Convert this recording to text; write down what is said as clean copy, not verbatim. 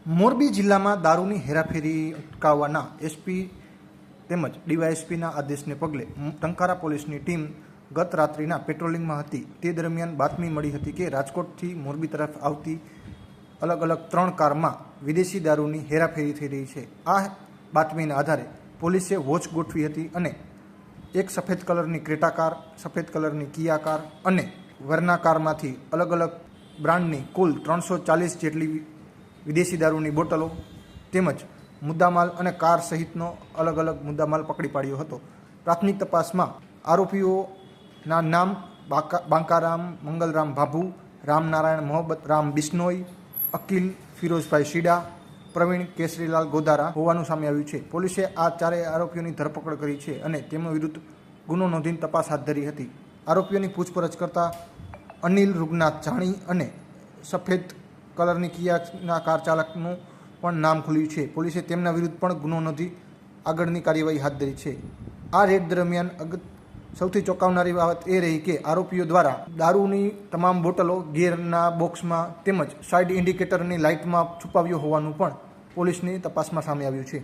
મોરબી જિલ્લામાં દારૂની હેરાફેરી અટકાવવાના એસપી તેમજ ડીવાયએસપીના આદેશને પગલે ટંકારા પોલીસની ટીમ ગત રાત્રિના પેટ્રોલિંગમાં હતી. તે દરમિયાન બાતમી મળી હતી કે રાજકોટથી મોરબી તરફ આવતી અલગ અલગ 3 કારમાં વિદેશી દારૂની હેરાફેરી થઈ રહી છે. આ બાતમીના આધારે પોલીસે વોચ ગોઠવી હતી અને એક સફેદ કલરની ક્રેટા કાર, સફેદ કલરની કિયા કાર અને વરના કારમાંથી અલગ અલગ બ્રાન્ડની કુલ 340 જેટલી વિદેશી દારૂની બોટલો તેમજ મુદ્દામાલ અને કાર સહિતનો અલગ અલગ મુદ્દામાલ પકડી પાડ્યો હતો. પ્રાથમિક તપાસમાં આરોપીઓના નામ બાંકારામ મંગલરામ ભાભુ, રામનારાયણ મોહબ્બત રામ બિશ્નોઈ, અકિલ ફિરોઝભાઈ શીડા, પ્રવીણ કેસરીલાલ ગોદારા હોવાનું સામે આવ્યું છે. પોલીસે આ ચારેય આરોપીઓની ધરપકડ કરી છે અને તેમના વિરુદ્ધ ગુનો નોંધીને તપાસ હાથ ધરી હતી. આરોપીઓની પૂછપરછ કરતા અનિલ રૂગનાથ જાણી અને સફેદ કલરની કિયાના કાર ચાલકનું પણ નામ ખુલ્યું છે. પોલીસે તેમના વિરુદ્ધ પણ ગુનો નોંધી આગળની કાર્યવાહી હાથ ધરી છે. આ રેડ દરમિયાન સૌથી ચોંકાવનારી બાબત એ રહી કે આરોપીઓ દ્વારા દારૂની તમામ બોટલો ગેરના બોક્સમાં તેમજ સાઇડ ઇન્ડિકેટરની લાઇટમાં છુપાવ્યો હોવાનું પણ પોલીસની તપાસમાં સામે આવ્યું છે.